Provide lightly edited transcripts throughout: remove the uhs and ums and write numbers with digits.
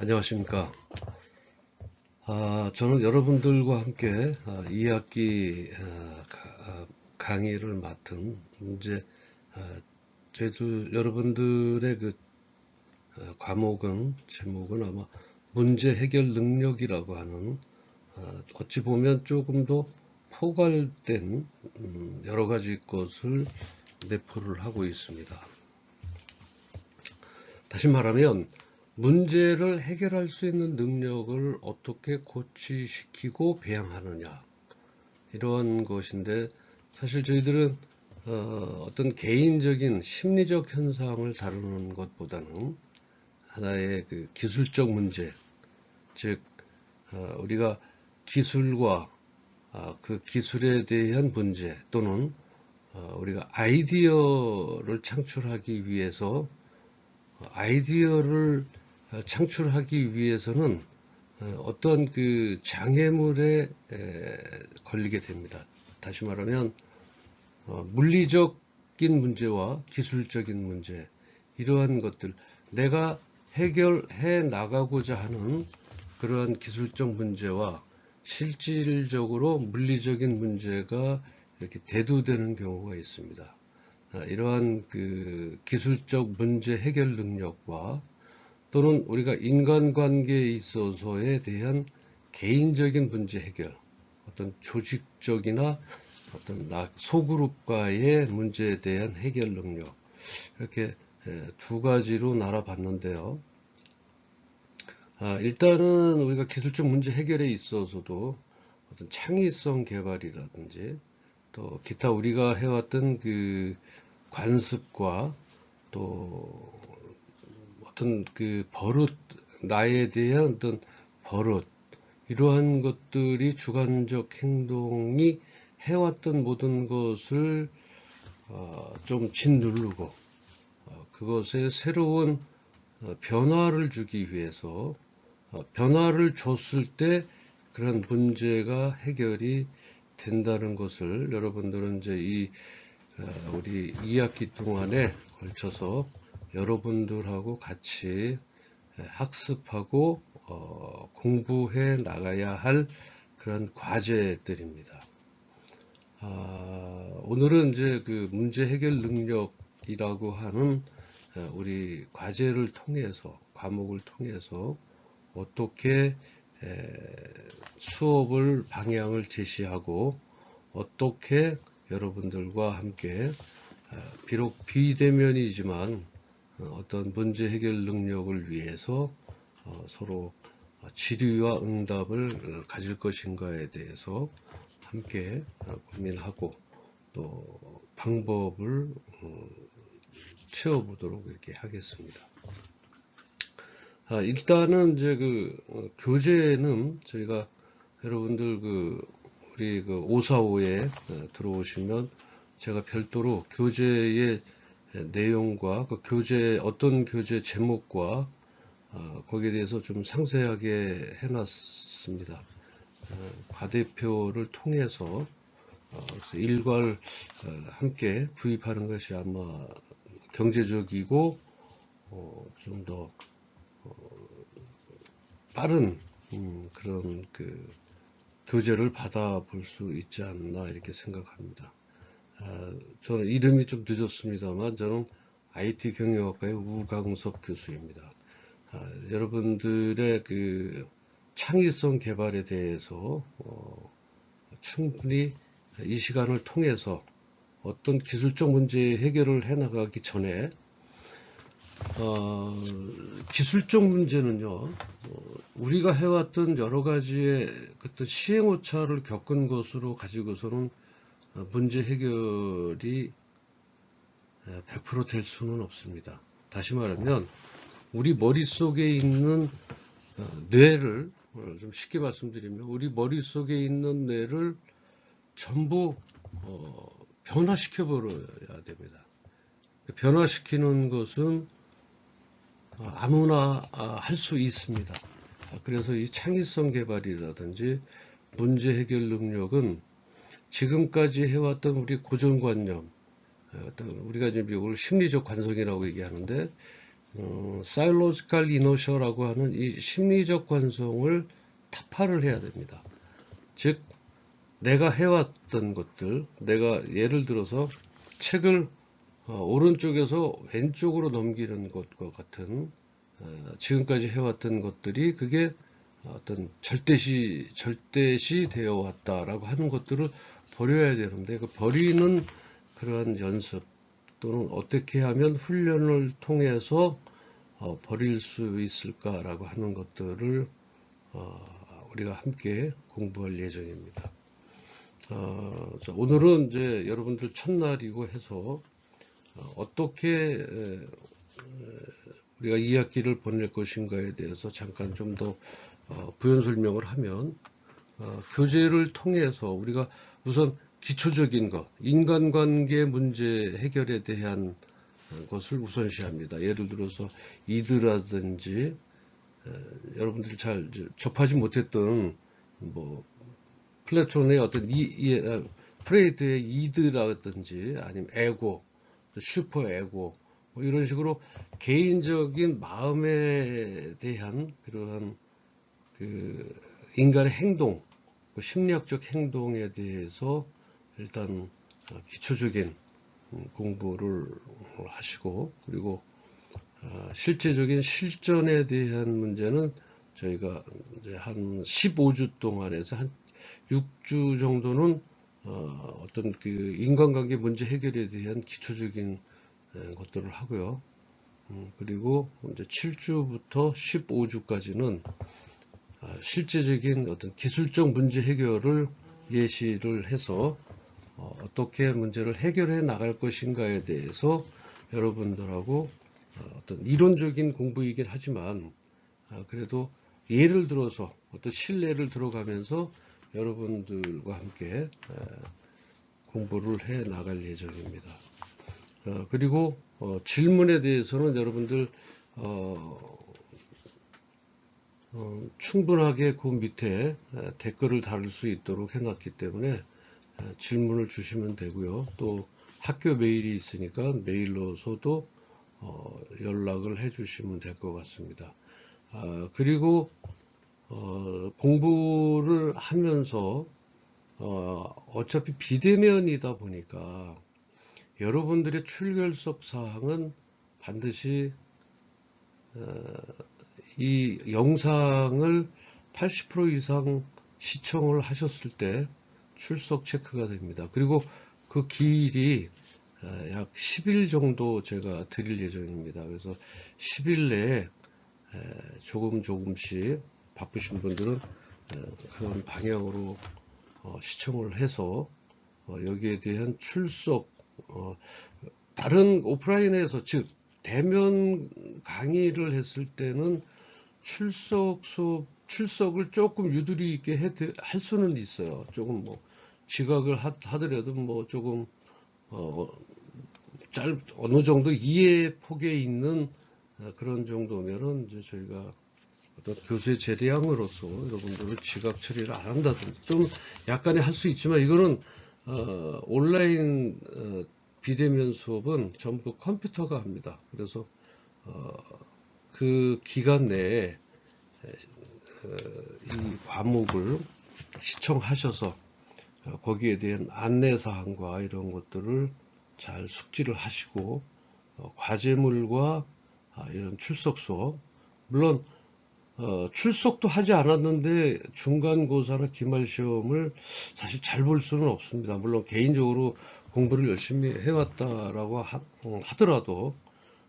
안녕하십니까. 저는 여러분들과 함께 2학기 강의를 맡은 이제 저희도 여러분들의 그 과목은 제목은 아마 문제 해결 능력이라고 하는 어찌 보면 조금 더 포괄된 여러 가지 것을 내포를 하고 있습니다. 다시 말하면 문제를 해결할 수 있는 능력을 어떻게 고취시키고 배양하느냐, 이러한 것인데, 사실 저희들은 어떤 개인적인 심리적 현상을 다루는 것보다는 하나의 그 기술적 문제, 즉 우리가 기술과 그 기술에 대한 문제, 또는 우리가 아이디어를 창출하기 위해서 아이디어를 창출하기 위해서는 어떤 그 장애물에 걸리게 됩니다. 다시 말하면 물리적인 문제와 기술적인 문제, 이러한 것들, 내가 해결해 나가고자 하는 그러한 기술적 문제와 실질적으로 물리적인 문제가 이렇게 대두되는 경우가 있습니다. 이러한 그 기술적 문제 해결 능력과 또는 우리가 인간관계에 있어서에 대한 개인적인 문제 해결, 어떤 조직적이나 어떤 소그룹과의 문제에 대한 해결 능력, 이렇게 두 가지로 나눠봤는데요. 일단은 우리가 기술적 문제 해결에 있어서도 어떤 창의성 개발이라든지 또 기타 우리가 해왔던 그 관습과 또 어떤 그 버릇, 나에 대한 어떤 버릇, 이러한 것들이 주관적 행동이 해왔던 모든 것을 좀 짓누르고 그것에 새로운 변화를 주기 위해서 변화를 줬을 때 그런 문제가 해결이 된다는 것을 여러분들은 이제 우리 2학기 동안에 걸쳐서 여러분들하고 같이 학습하고 공부해 나가야 할 그런 과제들입니다. 오늘은 이제 그 문제 해결 능력이라고 하는 우리 과제를 통해서, 과목을 통해서 어떻게 수업을 방향을 제시하고 어떻게 여러분들과 함께 비록 비대면이지만 어떤 문제 해결 능력을 위해서 서로 질의와 응답을 가질 것인가에 대해서 함께 고민하고 또 방법을 채워보도록 이렇게 하겠습니다. 일단은 이제 그 교재는 저희가 여러분들 우리 545에 들어오시면 제가 별도로 교재의 내용과 그 어떤 교재 제목과 거기에 대해서 좀 상세하게 해놨습니다. 과대표를 통해서 일괄 함께 구입하는 것이 아마 경제적이고 좀 더 빠른 그런 그 교재를 받아볼 수 있지 않나 이렇게 생각합니다. 저는 이름이 좀 늦었습니다만 저는 IT 경영학과의 우강석 교수입니다. 여러분들의 그 창의성 개발에 대해서 충분히 이 시간을 통해서 어떤 기술적 문제 해결을 해나가기 전에 기술적 문제는요, 우리가 해왔던 여러 가지의 그때 시행오차를 겪은 것으로 가지고서는 문제 해결이 100% 될 수는 없습니다. 다시 말하면 우리 머릿속에 있는 뇌를, 좀 쉽게 말씀드리면 우리 머릿속에 있는 뇌를 전부 변화시켜 버려야 됩니다. 변화시키는 것은 아무나 할 수 있습니다. 그래서 이 창의성 개발이라든지 문제 해결 능력은 지금까지 해왔던 우리 고정관념, 우리가 지금 이걸 심리적 관성이라고 얘기하는데 사이콜로지컬 이너셔라고 하는 이 심리적 관성을 타파를 해야 됩니다. 즉 내가 해왔던 것들, 내가 예를 들어서 책을 오른쪽에서 왼쪽으로 넘기는 것과 같은 지금까지 해왔던 것들이 그게 어떤 절대시 되어 왔다라고 하는 것들을 버려야 되는데 그 버리는 그러한 연습 또는 어떻게 하면 훈련을 통해서 버릴 수 있을까라고 하는 것들을 우리가 함께 공부할 예정입니다. 오늘은 이제 여러분들 첫날이고 해서 어떻게 우리가 2학기를 보낼 것인가에 대해서 잠깐 좀 더 부연 설명을 하면 교재를 통해서 우리가 우선 기초적인 것, 인간관계 문제 해결에 대한 것을 우선시합니다. 예를 들어서 이드라든지 여러분들이 잘 접하지 못했던 뭐 플라톤의 어떤 프레이드의 이드라든지 아니면 에고, 슈퍼 에고 뭐 이런 식으로 개인적인 마음에 대한 그러한 그 인간의 행동, 심리학적 행동에 대해서 일단 기초적인 공부를 하시고 그리고 실제적인 실전에 대한 문제는 저희가 이제 한 15주 동안에서 한 6주 정도는 어떤 그 인간관계 문제 해결에 대한 기초적인 것들을 하고요. 그리고 이제 7주부터 15주까지는 실제적인 어떤 기술적 문제 해결을 예시를 해서 어떻게 문제를 해결해 나갈 것인가에 대해서 여러분들하고 어떤 이론적인 공부이긴 하지만 그래도 예를 들어서 어떤 실례를 들어가면서 여러분들과 함께 공부를 해 나갈 예정입니다. 그리고 질문에 대해서는 여러분들 충분하게 그 밑에 댓글을 달을 수 있도록 해놨기 때문에 질문을 주시면 되고요. 또 학교 메일이 있으니까 메일로서도 연락을 해 주시면 될 것 같습니다. 그리고 공부를 하면서 어차피 비대면이다 보니까 여러분들의 출결석 사항은 반드시 이 영상을 80% 이상 시청을 하셨을 때 출석 체크가 됩니다. 그리고 그 기일이 약 10일 정도 제가 드릴 예정입니다. 그래서 10일 내에 조금씩 바쁘신 분들은 그런 방향으로 시청을 해서 여기에 대한 출석, 다른 오프라인에서 즉 대면 강의를 했을 때는 출석을 조금 유도리 있게 할 수는 있어요. 조금 뭐 지각을 하더라도 뭐 조금 어느 정도 이해 폭에 있는 그런 정도면은 이제 저희가 어떤 교수의 재량으로서 여러분들을 지각 처리를 안 한다든지 좀 약간의 할 수 있지만 이거는 온라인 비대면 수업은 전부 컴퓨터가 합니다. 그래서 그 기간 내에 이 과목을 시청하셔서 거기에 대한 안내사항과 이런 것들을 잘 숙지를 하시고 과제물과 이런 출석 수업, 물론 출석도 하지 않았는데 중간고사나 기말시험을 사실 잘 볼 수는 없습니다. 물론 개인적으로 공부를 열심히 해왔다라고 하더라도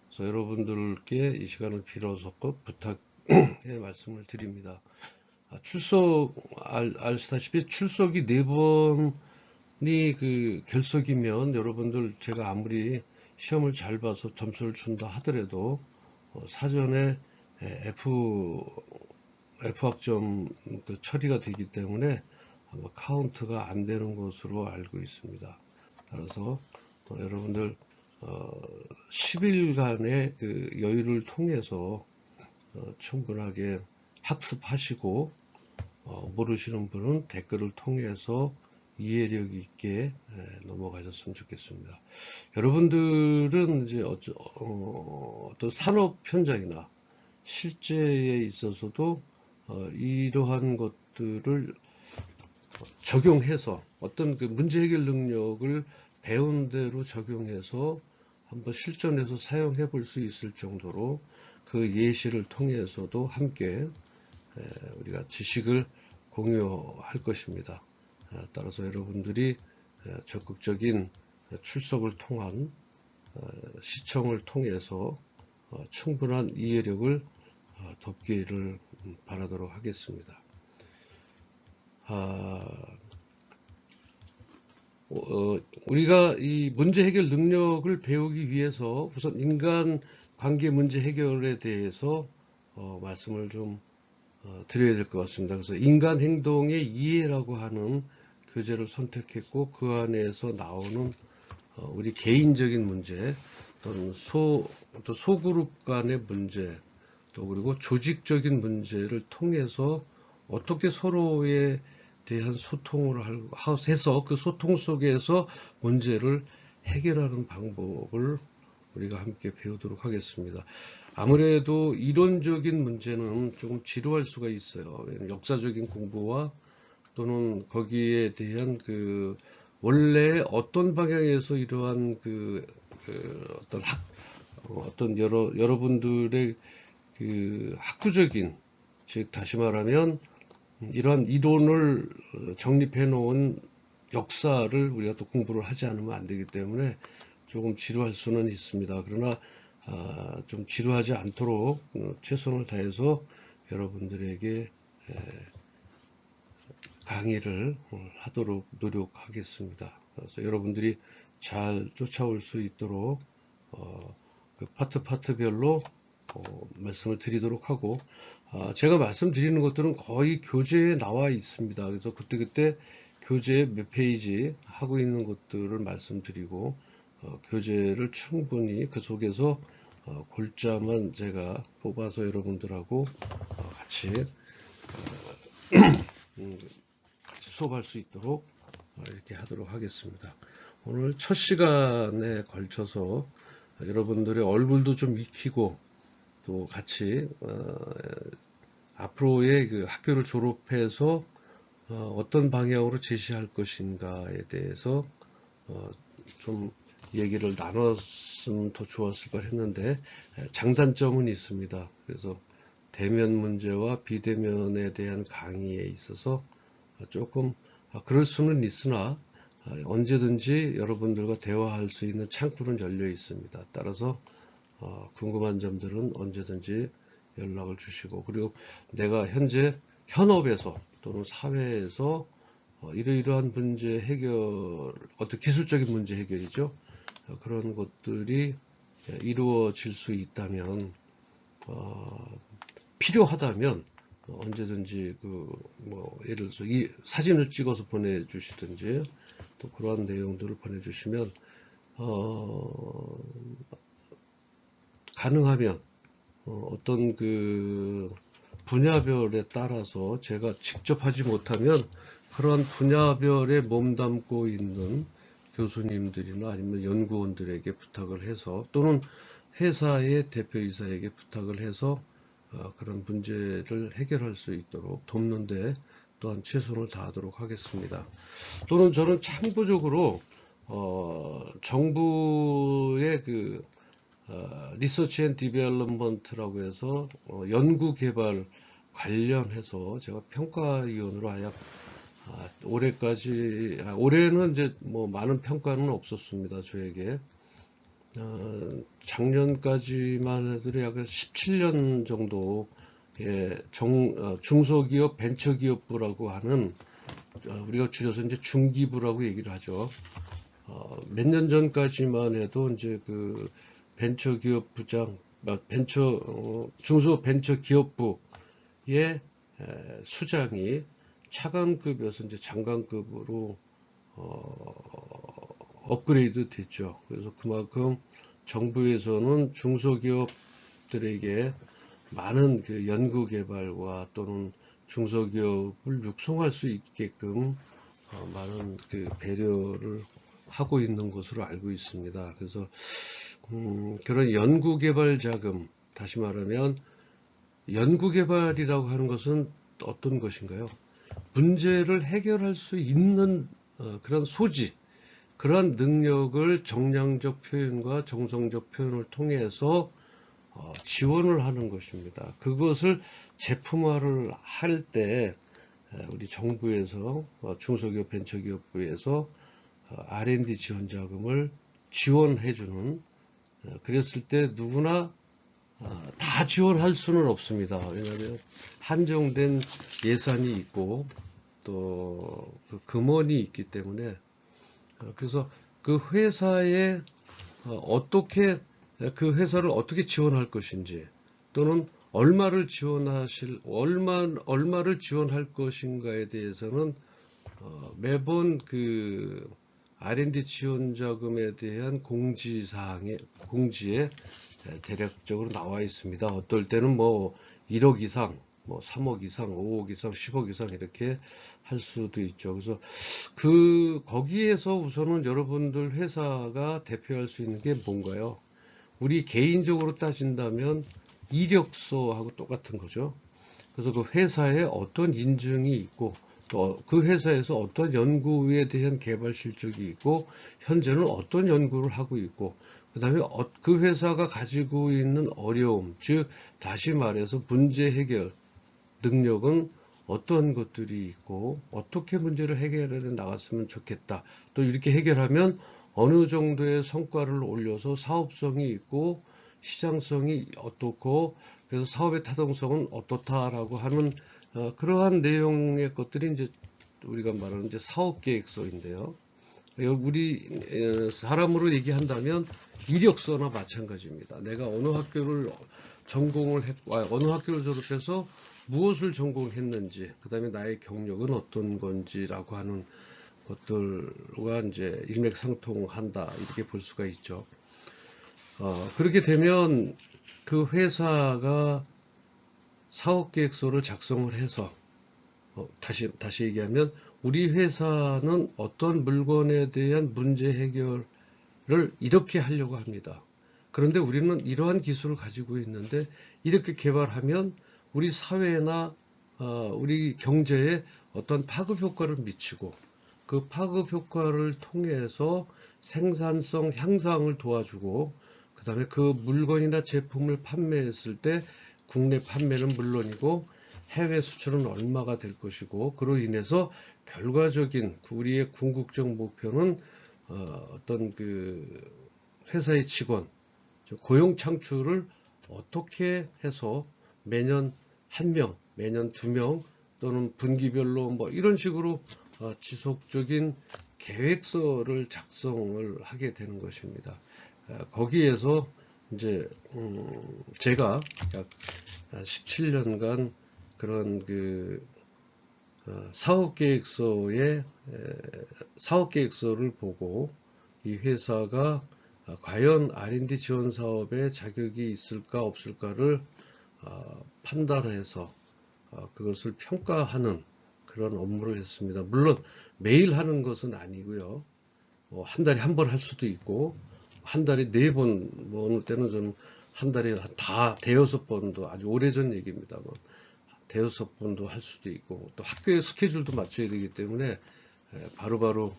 그래서 여러분들께 이 시간을 빌어서 꼭 부탁의 말씀을 드립니다. 아시다시피 출석이 4번이 그 결석이면 여러분들 제가 아무리 시험을 잘 봐서 점수를 준다 하더라도 사전에 F학점 처리가 되기 때문에 아마 카운트가 안 되는 것으로 알고 있습니다. 따라서 여러분들 10일간의 그 여유를 통해서 충분하게 학습하시고 모르시는 분은 댓글을 통해서 이해력 있게 넘어가셨으면 좋겠습니다. 여러분들은 이제 어떤 산업 현장이나 실제에 있어서도 이러한 것들을 적용해서 어떤 그 문제 해결 능력을 배운 대로 적용해서 한번 실전에서 사용해 볼 수 있을 정도로 그 예시를 통해서도 함께 우리가 지식을 공유할 것입니다. 따라서 여러분들이 적극적인 출석을 통한 시청을 통해서 충분한 이해력을 덮기를 바라도록 하겠습니다. 우리가 이 문제 해결 능력을 배우기 위해서 우선 인간 관계 문제 해결에 대해서 말씀을 좀 드려야 될 것 같습니다. 그래서 인간 행동의 이해라고 하는 교재를 선택했고 그 안에서 나오는 우리 개인적인 문제 또는 또 소그룹 간의 문제 또 그리고 조직적인 문제를 통해서 어떻게 서로에 대한 소통을 해서 그 소통 속에서 문제를 해결하는 방법을 우리가 함께 배우도록 하겠습니다. 아무래도 이론적인 문제는 조금 지루할 수가 있어요. 역사적인 공부와 또는 거기에 대한 그 원래 어떤 방향에서 이러한 어떤 여러분들의 그 학구적인, 즉 다시 말하면 이러한 이론을 정립해 놓은 역사를 우리가 또 공부를 하지 않으면 안 되기 때문에 조금 지루할 수는 있습니다. 그러나 좀 지루하지 않도록 최선을 다해서 여러분들에게 강의를 하도록 노력하겠습니다. 그래서 여러분들이 잘 쫓아올 수 있도록 그 파트별로 말씀을 드리도록 하고 제가 말씀드리는 것들은 거의 교재에 나와 있습니다. 그래서 그때 교재 몇 페이지 하고 있는 것들을 말씀드리고 교재를 충분히 그 속에서 골자만 제가 뽑아서 여러분들하고 같이 수업할 수 있도록 이렇게 하도록 하겠습니다. 오늘 첫 시간에 걸쳐서 여러분들의 얼굴도 좀 익히고 또 같이 앞으로의 그 학교를 졸업해서 어떤 방향으로 제시할 것인가에 대해서 좀 얘기를 나눴으면 더 좋았을 걸 했는데 장단점은 있습니다. 그래서 대면 문제와 비대면에 대한 강의에 있어서 조금 그럴 수는 있으나 언제든지 여러분들과 대화할 수 있는 창구는 열려 있습니다. 따라서 궁금한 점들은 언제든지 연락을 주시고 그리고 내가 현재 현업에서 또는 사회에서 이러이러한 문제 해결 어떤 기술적인 문제 해결이죠. 그런 것들이 이루어질 수 있다면 필요하다면 언제든지 예를 들어서 이 사진을 찍어서 보내주시든지 또 그러한 내용들을 보내주시면 가능하면 어떤 그 분야별에 따라서 제가 직접 하지 못하면 그런 분야별에 몸담고 있는 교수님들이나 아니면 연구원들에게 부탁을 해서 또는 회사의 대표이사에게 부탁을 해서 그런 문제를 해결할 수 있도록 돕는데 또한 최선을 다하도록 하겠습니다. 또는 저는 참고적으로 정부의 그 리서치 앤 디벨롭먼트라고 해서 연구 개발 관련해서 제가 평가위원으로 올해는 이제 뭐 많은 평가는 없었습니다. 저에게 작년까지만 해도 약 17년 정도의 중소기업 벤처기업부라고 하는 우리가 줄여서 이제 중기부라고 얘기를 하죠. 몇 년 전까지만 해도 이제 그 벤처기업부장, 중소벤처기업부의 수장이 차관급이어서 이제 장관급으로 업그레이드 됐죠. 그래서 그만큼 정부에서는 중소기업들에게 많은 그 연구개발과 또는 중소기업을 육성할 수 있게끔 많은 그 배려를 하고 있는 것으로 알고 있습니다. 그래서 그런 연구개발 자금, 다시 말하면 연구개발이라고 하는 것은 어떤 것인가요? 문제를 해결할 수 있는 그런 소지, 그러한 능력을 정량적 표현과 정성적 표현을 통해서 지원을 하는 것입니다. 그것을 제품화를 할 때 우리 정부에서 중소기업 벤처기업부에서 R&D 지원 자금을 지원해 주는, 그랬을 때 누구나 다 지원할 수는 없습니다. 왜냐하면 한정된 예산이 있고 또 그 금원이 있기 때문에, 그래서 그 회사에 어떻게 그 회사를 어떻게 지원할 것인지, 또는 얼마를 지원할 것인가에 대해서는 매번 그 R&D 지원 자금에 대한 공지에 대략적으로 나와 있습니다. 어떨 때는 뭐 1억 이상, 뭐 3억 이상, 5억 이상, 10억 이상 이렇게 할 수도 있죠. 그래서 거기에서 우선은 여러분들 회사가 대표할 수 있는 게 뭔가요? 우리 개인적으로 따진다면 이력서하고 똑같은 거죠. 그래서 그 회사에 어떤 인증이 있고, 또 그 회사에서 어떤 연구에 대한 개발 실적이 있고, 현재는 어떤 연구를 하고 있고, 그 다음에 그 회사가 가지고 있는 어려움, 즉 다시 말해서 문제 해결 능력은 어떤 것들이 있고, 어떻게 문제를 해결해 나갔으면 좋겠다. 또 이렇게 해결하면 어느 정도의 성과를 올려서 사업성이 있고 시장성이 어떻고, 그래서 사업의 타동성은 어떻다라고 하는 그러한 내용의 것들이 이제 우리가 말하는 이제 사업계획서인데요. 우리 사람으로 얘기한다면 이력서나 마찬가지입니다. 내가 어느 학교를 어느 학교를 졸업해서 무엇을 전공했는지, 그 다음에 나의 경력은 어떤 건지라고 하는 것들과 이제 일맥상통한다, 이렇게 볼 수가 있죠. 그렇게 되면 그 회사가 사업계획서를 작성을 해서, 다시 얘기하면 우리 회사는 어떤 물건에 대한 문제 해결을 이렇게 하려고 합니다. 그런데 우리는 이러한 기술을 가지고 있는데 이렇게 개발하면 우리 사회나 우리 경제에 어떤 파급 효과를 미치고, 그 파급 효과를 통해서 생산성 향상을 도와주고, 그 다음에 그 물건이나 제품을 판매했을 때 국내 판매는 물론이고 해외 수출은 얼마가 될 것이고, 그로 인해서 결과적인 우리의 궁극적 목표는 어떤 그 회사의 직원, 고용 창출을 어떻게 해서 매년 1명, 매년 2명, 또는 분기별로 뭐 이런 식으로 지속적인 계획서를 작성을 하게 되는 것입니다. 거기에서 이제 제가 약 17년간 그런 그 사업계획서를 보고 이 회사가 과연 R&D 지원 사업에 자격이 있을까 없을까를 판단해서 그것을 평가하는 그런 업무를 했습니다. 물론 매일 하는 것은 아니고요. 한 달에 한 번 할 수도 있고, 한 달에 4번, 뭐 어느 때는 좀 한 달에 다 대여섯 번도, 아주 오래전 얘기입니다만 대여섯 번도 할 수도 있고, 또 학교의 스케줄도 맞춰야 되기 때문에 바로바로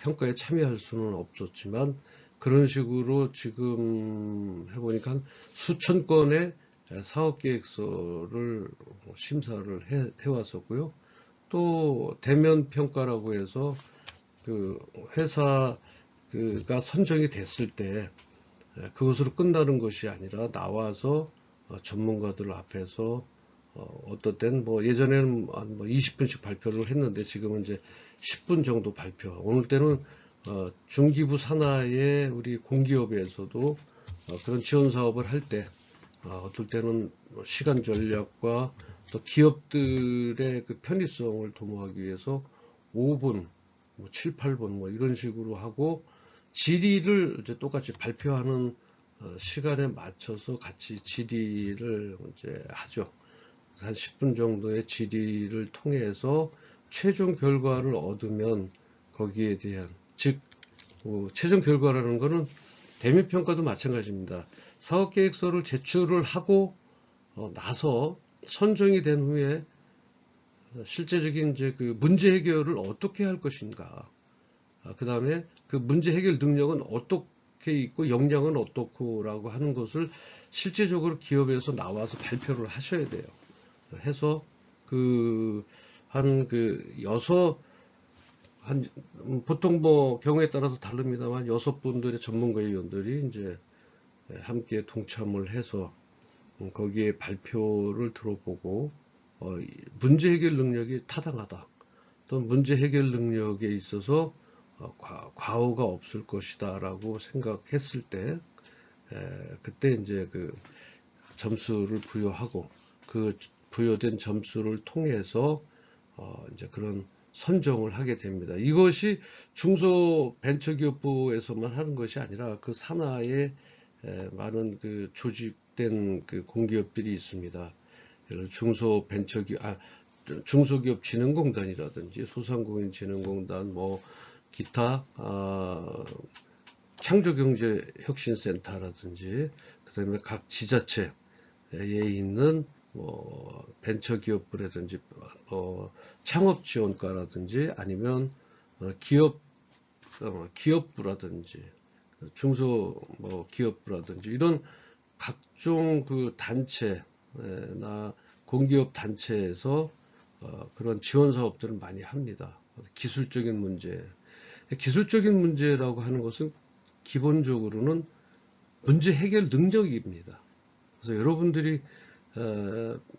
평가에 참여할 수는 없었지만, 그런 식으로 지금 해보니까 한 수천 건의 사업계획서를 심사를 해왔었고요. 또 대면 평가라고 해서 그 회사가 선정이 됐을 때 그것으로 끝나는 것이 아니라 나와서 전문가들 앞에서 어떤 때는 뭐 예전에는 한 20분씩 발표를 했는데 지금은 이제 10분 정도 발표. 오늘 때는 중기부 산하의 우리 공기업에서도 그런 지원 사업을 할 때 어떨 때는 시간 전략과 또 기업들의 그 편의성을 도모하기 위해서 5분, 뭐 7, 8분 뭐 이런 식으로 하고, 질의를 이제 똑같이 발표하는 시간에 맞춰서 같이 질의를 이제 하죠. 한 10분 정도의 질의를 통해서 최종 결과를 얻으면 거기에 대한, 즉 최종 결과라는 것은 대면평가도 마찬가지입니다. 사업계획서를 제출을 하고 나서 선정이 된 후에 실제적인 이제 그 문제 해결을 어떻게 할 것인가, 그 다음에 그 문제 해결 능력은 어떻게 있고 역량은 어떻고라고 하는 것을 실제적으로 기업에서 나와서 발표를 하셔야 돼요. 해서 보통 뭐 경우에 따라서 다릅니다만 6분들의 전문가위원들이 이제 함께 동참을 해서 거기에 발표를 들어보고 문제 해결 능력이 타당하다, 또 문제 해결 능력에 있어서 과오가 없을 것이다 라고 생각했을 때 그때 이제 그 점수를 부여하고, 그 부여된 점수를 통해서 이제 그런 선정을 하게 됩니다. 이것이 중소벤처기업부에서만 하는 것이 아니라 그 산하에 많은 그 조직된 그 공기업들이 있습니다. 중소기업진흥공단이라든지 소상공인진흥공단, 뭐 기타 창조경제혁신센터라든지, 그다음에 각 지자체에 있는 뭐 벤처기업부라든지 창업지원과라든지, 아니면 기업부라든지 중소 기업부라든지, 이런 각종 그 단체나 공기업 단체에서 그런 지원 사업들을 많이 합니다. 기술적인 문제라고 하는 것은 기본적으로는 문제 해결 능력입니다. 그래서 여러분들이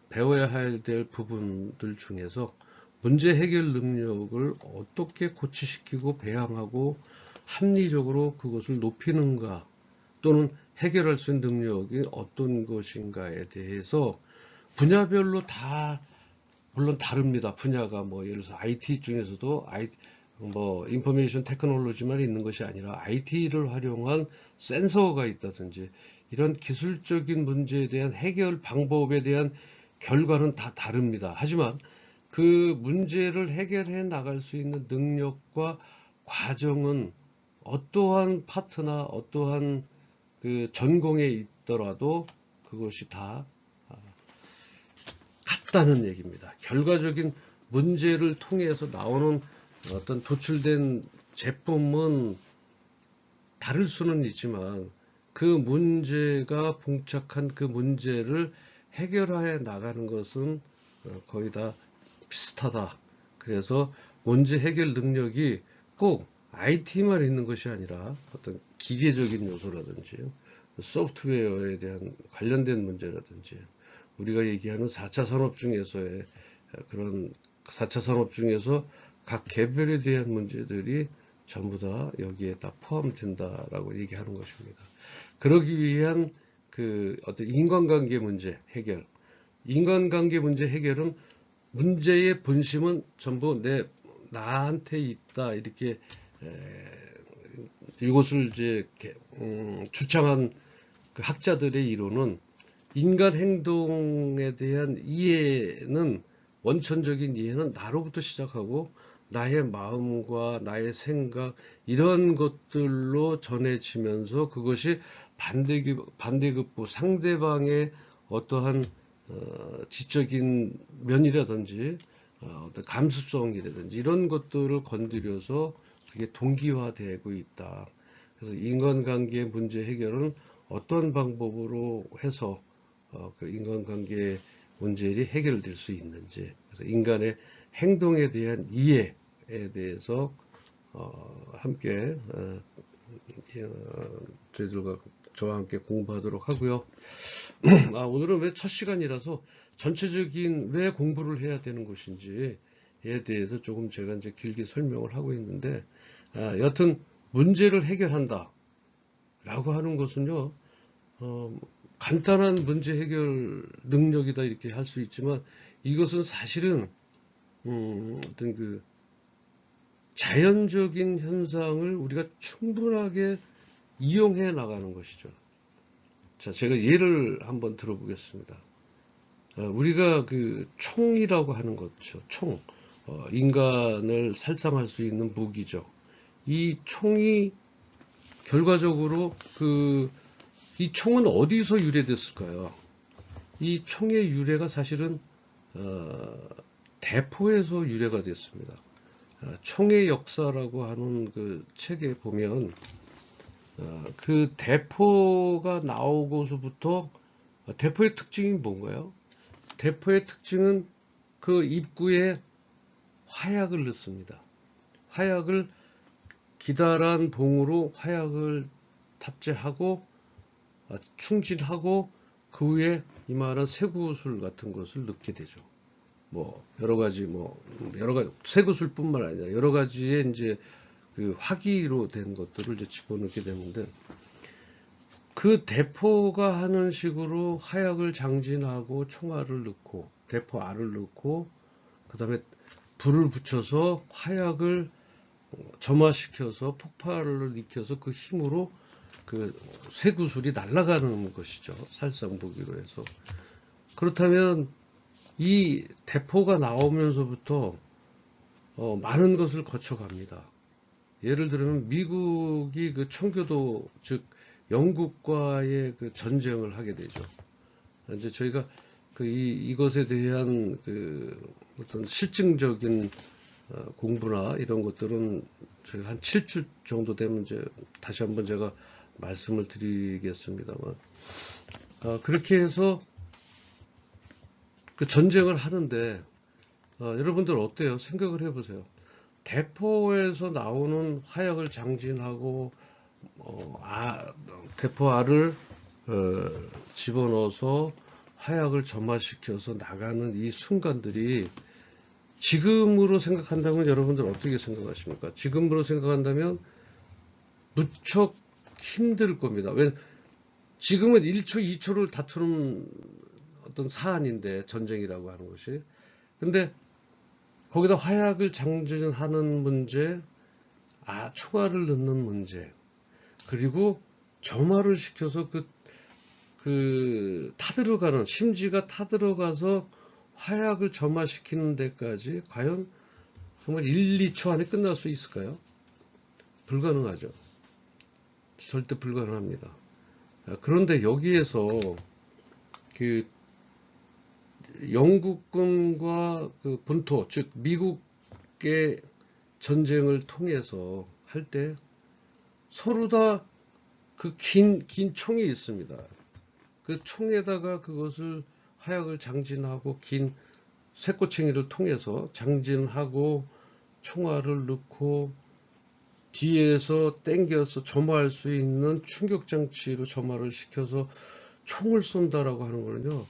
배워야 될 부분들 중에서 문제 해결 능력을 어떻게 고취시키고 배양하고 합리적으로 그것을 높이는가, 또는 해결할 수 있는 능력이 어떤 것인가에 대해서 분야별로 다 물론 다릅니다. 분야가 뭐 예를 들어서 IT 중에서도 인포메이션 테크놀로지만 있는 것이 아니라 IT를 활용한 센서가 있다든지, 이런 기술적인 문제에 대한 해결 방법에 대한 결과는 다 다릅니다. 하지만 그 문제를 해결해 나갈 수 있는 능력과 과정은 어떠한 파트나 어떠한 그 전공에 있더라도 그것이 다 같다는 얘기입니다. 결과적인 문제를 통해서 나오는 어떤 도출된 제품은 다를 수는 있지만, 그 문제가 봉착한 그 문제를 해결해 나가는 것은 거의 다 비슷하다. 그래서 문제 해결 능력이 꼭 IT만 있는 것이 아니라 어떤 기계적인 요소라든지 소프트웨어에 대한 관련된 문제라든지, 우리가 얘기하는 4차 산업 중에서의 그런 4차 산업 중에서 각 개별에 대한 문제들이 전부 다 여기에 다 포함된다라고 얘기하는 것입니다. 그러기 위한 그 어떤 인간관계 문제 해결, 인간관계 문제 해결은 문제의 본심은 전부 나한테 있다, 이렇게 이것을 이제 주창한 그 학자들의 이론은, 인간 행동에 대한 이해는, 원천적인 이해는 나로부터 시작하고 나의 마음과 나의 생각, 이런 것들로 전해지면서 그것이 반대급부 상대방의 어떠한 지적인 면이라든지 어떤 감수성이라든지 이런 것들을 건드려서 그게 동기화되고 있다. 그래서 인간관계 문제 해결은 어떤 방법으로 해서 그 인간관계 문제들이 해결될 수 있는지, 그래서 인간의 행동에 대한 이해에 대해서 함께 저희들과 저와 함께 공부하도록 하고요. 오늘은 왜 첫 시간이라서 전체적인 왜 공부를 해야 되는 것인지에 대해서 조금 제가 이제 길게 설명을 하고 있는데, 여튼 문제를 해결한다 라고 하는 것은요, 간단한 문제 해결 능력이다 이렇게 할 수 있지만, 이것은 사실은 어떤 그 자연적인 현상을 우리가 충분하게 이용해 나가는 것이죠. 자, 제가 예를 한번 들어보겠습니다. 우리가 그 총이라고 하는 거죠. 총. 인간을 살상할 수 있는 무기죠. 이 총이 결과적으로 이 총은 어디서 유래됐을까요? 이 총의 유래가 사실은 대포에서 유래가 됐습니다. 총의 역사라고 하는 그 책에 보면 그 대포가 나오고서부터 대포의 특징이 뭔가요? 대포의 특징은 그 입구에 화약을 넣습니다. 화약을 기다란 봉으로 화약을 탑재하고 충진하고 그 위에 이만한 쇠구슬 같은 것을 넣게 되죠. 여러 가지 쇠구슬뿐만 아니라 여러 가지의 이제 그 화기로 된 것들을 이제 집어넣게 되는데, 그 대포가 하는 식으로 화약을 장진하고 총알을 넣고 대포 알을 넣고 그 다음에 불을 붙여서 화약을 점화시켜서 폭발을 일으켜서 그 힘으로 그 쇠구슬이 날아가는 것이죠. 살상무기로 해서. 그렇다면 이 대포가 나오면서부터 많은 것을 거쳐갑니다. 예를 들면 미국이 그 청교도, 즉 영국과의 그 전쟁을 하게 되죠. 이제 저희가 이것에 대한 어떤 실증적인 공부나 이런 것들은 저희가 한 7주 정도 되면 이제 다시 한번 제가 말씀을 드리겠습니다만, 그렇게 해서 그 전쟁을 하는데, 여러분들 어때요? 생각을 해보세요. 대포에서 나오는 화약을 장진하고 대포 알을 집어넣어서 화약을 점화시켜서 나가는 이 순간들이 지금으로 생각한다면 여러분들 어떻게 생각하십니까? 지금으로 생각한다면 무척 힘들 겁니다. 왜? 지금은 1초, 2초를 다투는 어떤 사안인데, 전쟁이라고 하는 것이. 근데 거기다 화약을 장전하는 문제, 총알을 넣는 문제, 그리고 점화를 시켜서 타들어가는, 심지가 타들어가서 화약을 점화시키는 데까지 과연 정말 1, 2초 안에 끝날 수 있을까요? 불가능하죠. 절대 불가능합니다. 그런데 여기에서 그 영국군과 그 본토, 즉 미국의 전쟁을 통해서 할 때 서로 다 그 긴 총이 있습니다. 그 총에다가 그것을 화약을 장진하고 긴 쇠꼬챙이를 통해서 장진하고 총알을 넣고 뒤에서 당겨서 점화할 수 있는 충격장치로 점화를 시켜서 총을 쏜다라고 하는 거는요,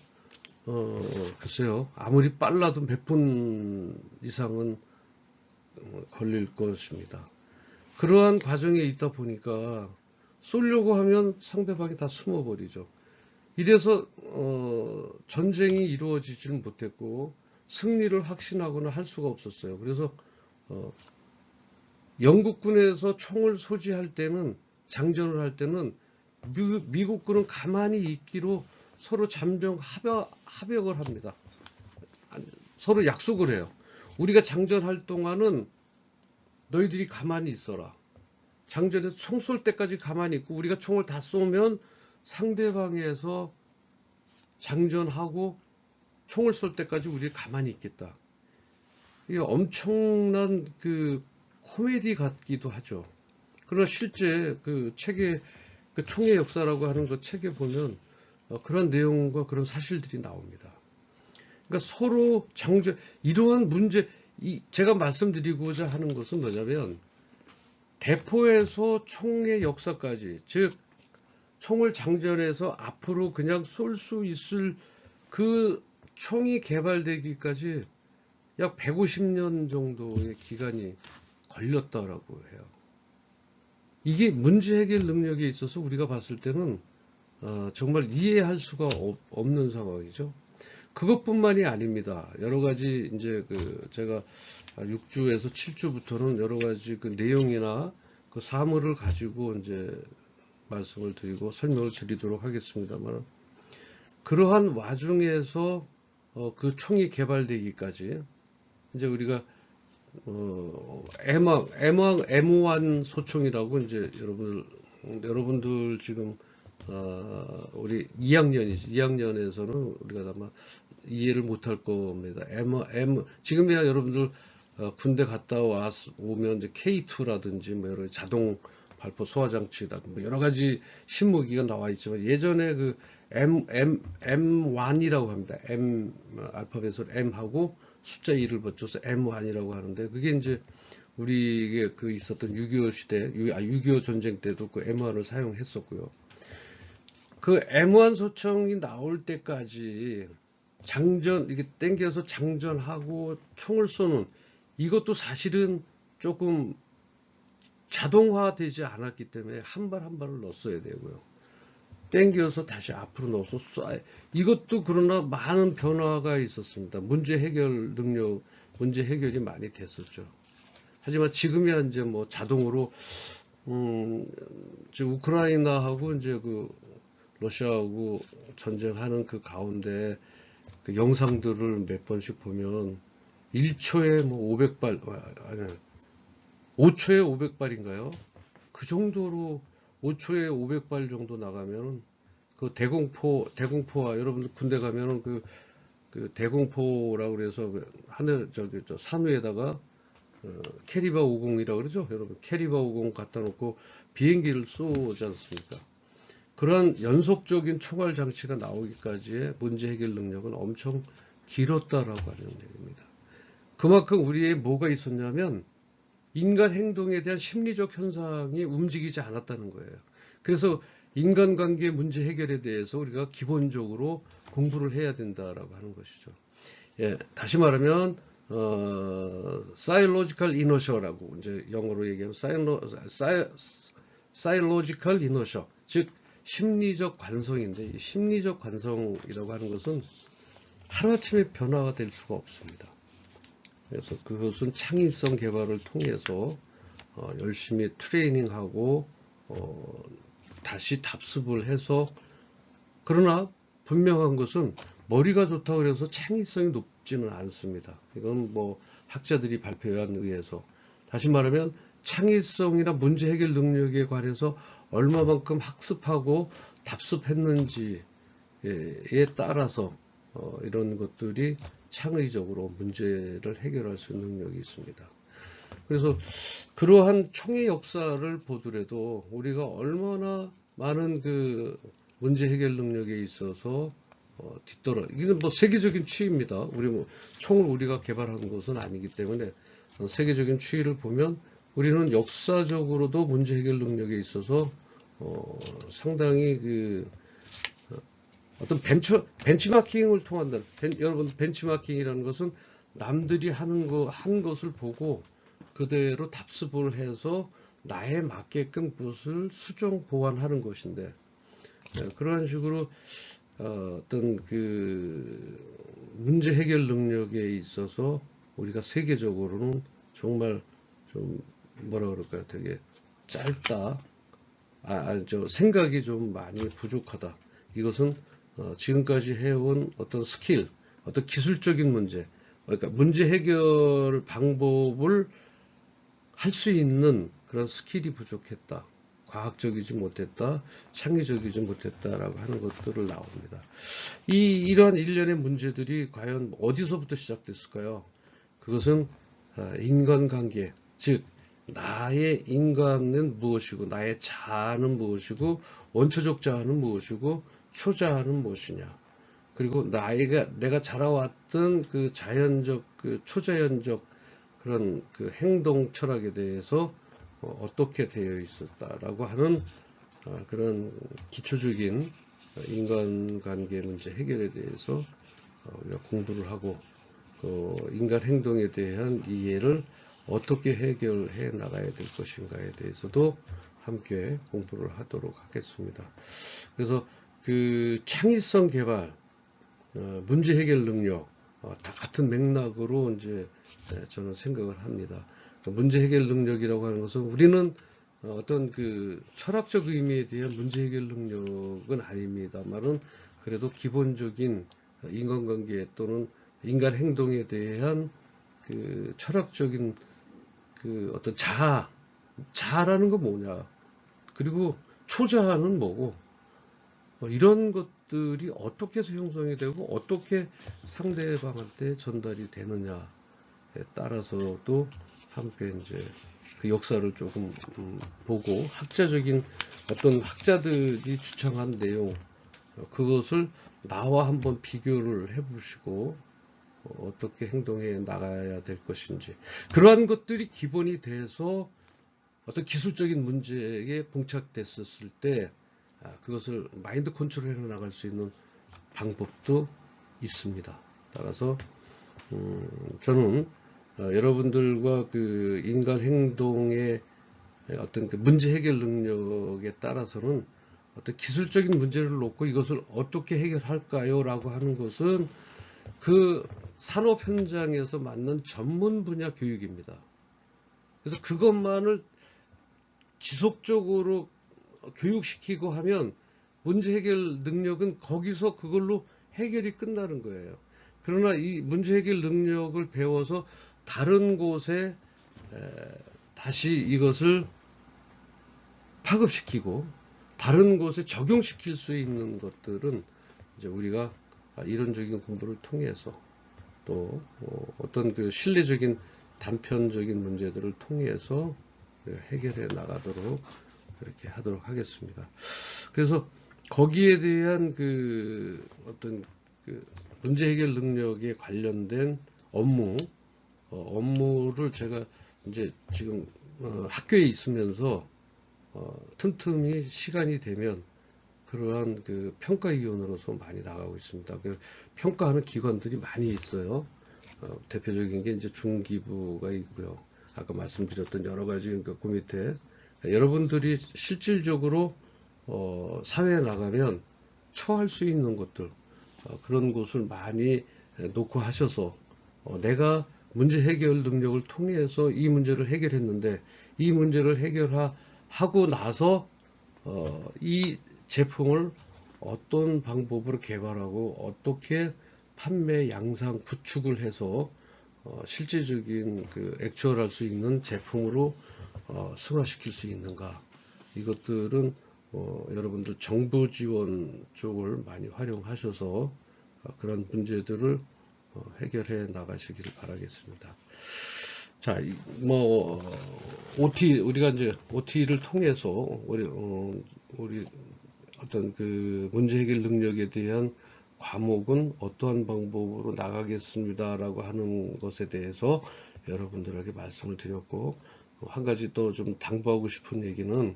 글쎄요, 아무리 빨라도 몇 분 이상은 걸릴 것입니다. 그러한 과정에 있다 보니까 쏘려고 하면 상대방이 다 숨어버리죠. 이래서 전쟁이 이루어지지는 못했고 승리를 확신하거나 할 수가 없었어요. 그래서 영국군에서 총을 소지할 때는, 장전을 할 때는 미국군은 가만히 있기로 서로 잠정 합역을 합니다. 서로 약속을 해요. 우리가 장전할 동안은 너희들이 가만히 있어라. 장전해서 총 쏠 때까지 가만히 있고 우리가 총을 다 쏘면 상대방에서 장전하고 총을 쏠 때까지 우리 가만히 있겠다. 이게 엄청난 그 코미디 같기도 하죠. 그러나 실제 그 책에, 그 총의 역사라고 하는 그 책에 보면 그런 내용과 그런 사실들이 나옵니다. 그러니까 서로 이러한 문제, 제가 말씀드리고자 하는 것은 뭐냐면, 대포에서 총의 역사까지, 즉 총을 장전해서 앞으로 그냥 쏠 수 있을 그 총이 개발되기까지 약 150년 정도의 기간이 걸렸다라고 해요. 이게 문제 해결 능력에 있어서 우리가 봤을 때는 정말 이해할 수가 없는 상황이죠. 그것뿐만이 아닙니다. 여러 가지 이제 제가 6주에서 7주부터는 여러 가지 그 내용이나 그 사물을 가지고 이제 말씀을 드리고 설명을 드리도록 하겠습니다만, 그러한 와중에서 그 총이 개발되기까지 이제 우리가 M1 소총이라고 이제 여러분들 지금 우리 2학년에서는 우리가 아마 이해를 못할 겁니다. 지금이야 여러분들 군대 갔다 오면 이제 K2라든지 뭐 여러 자동 발포 소화장치라든지 뭐 여러 가지 신무기가 나와 있지만 예전에 그 M1이라고 합니다. 알파벳으로 M하고 숫자 2를 붙여서 M1이라고 하는데 그게 이제 우리에게 그 있었던 6.25 시대, 6.25 전쟁 때도 그 M1을 사용했었고요. 그 M1 소총이 나올 때까지 이게 땡겨서 장전하고 총을 쏘는 이것도 사실은 조금 자동화되지 않았기 때문에 한 발 한 발을 넣었어야 되고요. 땡겨서 다시 앞으로 넣어서 쏴. 이것도 그러나 많은 변화가 있었습니다. 문제 해결이 많이 됐었죠. 하지만 지금이야 이제 뭐 자동으로 이제 우크라이나하고 이제 그 러시아하고 전쟁하는 그 가운데 그 영상들을 몇 번씩 보면 1초에 뭐 500발, 아니, 5초에 500발인가요? 그 정도로 5초에 500발 정도 나가면 그 대공포와 여러분들 군대 가면은 그 대공포라고 그래서 하늘 저 산 위에다가 캐리바 50이라고 그러죠. 여러분 캐리바 50 갖다 놓고 비행기를 쏘지 않습니까? 그러한 연속적인 총알 장치가 나오기까지의 문제 해결 능력은 엄청 길었다라고 하는 얘기입니다. 그만큼 우리의 뭐가 있었냐면 인간 행동에 대한 심리적 현상이 움직이지 않았다는 거예요. 그래서 인간관계 문제 해결에 대해서 우리가 기본적으로 공부를 해야 된다라고 하는 것이죠. 예, 다시 말하면 psychological inertia라고 이제 영어로 얘기하면 psychological inertia, 즉 심리적 관성인데 이 심리적 관성이라고 하는 것은 하루아침에 변화가 될 수가 없습니다. 그래서 그것은 창의성 개발을 통해서 열심히 트레이닝하고 다시 답습을 해서 그러나 분명한 것은 머리가 좋다고 해서 창의성이 높지는 않습니다. 이건 뭐 학자들이 발표에 의해서 다시 말하면 창의성이나 문제 해결 능력에 관해서 얼마만큼 학습하고 답습했는지에 따라서 이런 것들이 창의적으로 문제를 해결할 수 있는 능력이 있습니다. 그래서 그러한 총의 역사를 보더라도 우리가 얼마나 많은 그 문제 해결 능력에 있어서 이건 뭐 세계적인 추이입니다. 우리 뭐 총을 우리가 개발한 것은 아니기 때문에 세계적인 추이를 보면 우리는 역사적으로도 문제 해결 능력에 있어서 상당히 그 어떤 벤치마킹을 통한다. 여러분 벤치마킹이라는 것은 남들이 한 것을 보고 그대로 답습을 해서 나에 맞게끔 그것을 수정 보완하는 것인데 그런 식으로 어떤 그 문제 해결 능력에 있어서 우리가 세계적으로는 정말 좀 뭐라 그럴까요? 되게 짧다. 생각이 좀 많이 부족하다. 이것은 지금까지 해온 어떤 스킬, 어떤 기술적인 문제, 그러니까 문제 해결 방법을 할 수 있는 그런 스킬이 부족했다. 과학적이지 못했다. 창의적이지 못했다라고 하는 것들을 나옵니다. 이러한 일련의 문제들이 과연 어디서부터 시작됐을까요? 그것은 인간관계, 즉 나의 인간은 무엇이고 나의 자아는 무엇이고 원초적 자아는 무엇이고 초자아는 무엇이냐, 그리고 내가 자라왔던 그 자연적 그 초자연적 그런 그 행동 철학에 대해서 어떻게 되어 있었다라고 하는 그런 기초적인 인간관계 문제 해결에 대해서 우리가 공부를 하고 인간 행동에 대한 이해를 어떻게 해결해 나가야 될 것인가에 대해서도 함께 공부를 하도록 하겠습니다. 그래서 그 창의성 개발, 문제 해결 능력 다 같은 맥락으로 이제 저는 생각을 합니다. 문제 해결 능력이라고 하는 것은 우리는 어떤 그 철학적 의미에 대한 문제 해결 능력은 아닙니다만은 그래도 기본적인 인간관계 또는 인간 행동에 대한 그 철학적인 그 어떤 자아라는 건 뭐냐, 그리고 초자아는 뭐고, 이런 것들이 어떻게 해서 형성이 되고 어떻게 상대방한테 전달이 되느냐에 따라서도 함께 이제 그 역사를 조금 보고, 학자적인 어떤 학자들이 주창한 내용, 그것을 나와 한번 비교를 해보시고 어떻게 행동해 나가야 될 것인지, 그러한 것들이 기본이 돼서 어떤 기술적인 문제에 봉착됐었을 때 그것을 마인드 컨트롤해 나갈 수 있는 방법도 있습니다. 따라서 저는 여러분들과 그 인간 행동의 어떤 그 문제 해결 능력에 따라서는 어떤 기술적인 문제를 놓고 이것을 어떻게 해결할까요? 라고 하는 것은 그 산업 현장에서 맞는 전문 분야 교육입니다. 그래서 그것만을 지속적으로 교육시키고 하면 문제 해결 능력은 거기서 그걸로 해결이 끝나는 거예요. 그러나 이 문제 해결 능력을 배워서 다른 곳에 다시 이것을 파급시키고 다른 곳에 적용시킬 수 있는 것들은 이제 우리가 이론적인 공부를 통해서 또 어떤 그 실내적인 단편적인 문제들을 통해서 해결해 나가도록 이렇게 하도록 하겠습니다. 그래서 거기에 대한 그 어떤 그 문제 해결 능력에 관련된 업무를 제가 이제 지금 학교에 있으면서 틈틈이 시간이 되면 그러한 그 평가위원으로서 많이 나가고 있습니다. 그 평가하는 기관들이 많이 있어요. 대표적인 게 이제 중기부가 있고요. 아까 말씀드렸던 여러 가지 그 밑에 여러분들이 실질적으로 사회에 나가면 처할 수 있는 것들, 그런 곳을 많이 놓고 하셔서 내가 문제 해결 능력을 통해서 이 문제를 해결했는데 이 문제를 해결하고 나서 이 제품을 어떤 방법으로 개발하고 어떻게 판매 양상 구축을 해서 실질적인 그 액추얼할 수 있는 제품으로 승화시킬 수 있는가, 이것들은 여러분들 정부 지원 쪽을 많이 활용하셔서 그런 문제들을 해결해 나가시기를 바라겠습니다. 자, 우리가 이제 OT를 통해서 우리 어떤 그 문제 해결 능력에 대한 과목은 어떠한 방법으로 나가겠습니다라고 하는 것에 대해서 여러분들에게 말씀을 드렸고, 한 가지 또 좀 당부하고 싶은 얘기는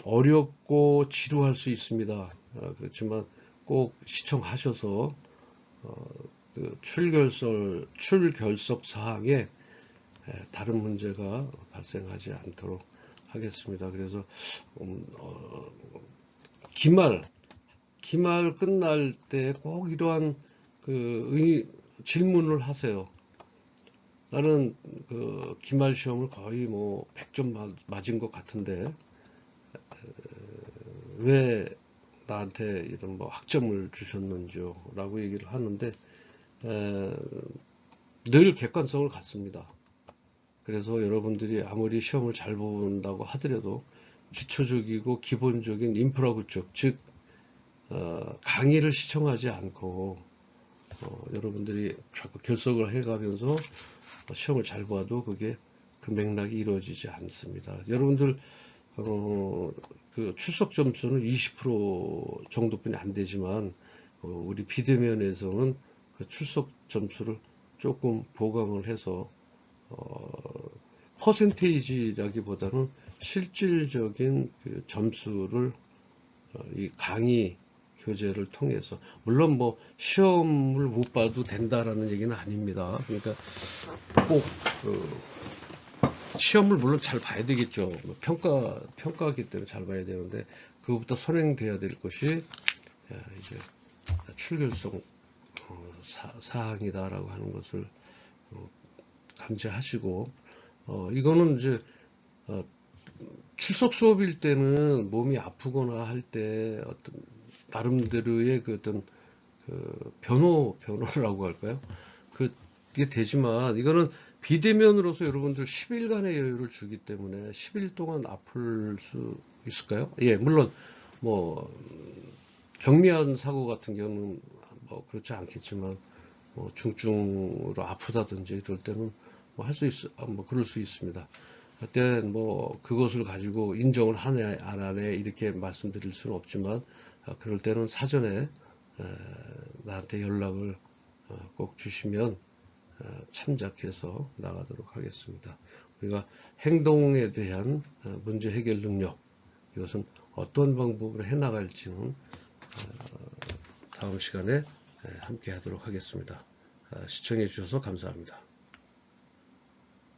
어렵고 지루할 수 있습니다. 그렇지만 꼭 시청하셔서 그 출결석 사항에 다른 문제가 발생하지 않도록 하겠습니다. 그래서 기말 끝날 때 꼭 이러한 질문을 하세요. 나는 그 기말 시험을 거의 뭐 100점 맞은 것 같은데 왜 나한테 이런 뭐 학점을 주셨는지요? 라고 얘기를 하는데 늘 객관성을 갖습니다. 그래서 여러분들이 아무리 시험을 잘 본다고 하더라도 기초적이고 기본적인 인프라 구축, 즉 강의를 시청하지 않고 여러분들이 자꾸 결석을 해가면서 시험을 잘 봐도 그게 그 맥락이 이루어지지 않습니다. 여러분들 그 출석 점수는 20% 정도뿐이 안 되지만 우리 비대면에서는 그 출석 점수를 조금 보강을 해서 퍼센테이지라기보다는 실질적인 그 점수를 이 강의 교재를 통해서, 물론 뭐 시험을 못 봐도 된다라는 얘기는 아닙니다. 그러니까 꼭 시험을 물론 잘 봐야 되겠죠. 평가하기 때문에 잘 봐야 되는데 그것부터 선행돼야 될 것이 이제 출결성 사항이다라고 하는 것을 감지하시고, 이거는 이제 출석 수업일 때는 몸이 아프거나 할 때 어떤 나름대로의 그 어떤 그 변호라고 할까요? 그 이게 되지만 이거는 비대면으로서 여러분들 10일간의 여유를 주기 때문에 10일 동안 아플 수 있을까요? 예, 물론 뭐 경미한 사고 같은 경우는 뭐 그렇지 않겠지만 뭐 중증으로 아프다든지 이럴 때는 뭐 할 수 뭐 그럴 수 있습니다. 그때 뭐 그것을 가지고 인정을 하네 안 하네 이렇게 말씀드릴 수는 없지만 그럴 때는 사전에 나한테 연락을 꼭 주시면 참작해서 나가도록 하겠습니다. 우리가 행동에 대한 문제 해결 능력, 이것은 어떤 방법으로 해나갈지는 다음 시간에 함께 하도록 하겠습니다. 시청해 주셔서 감사합니다.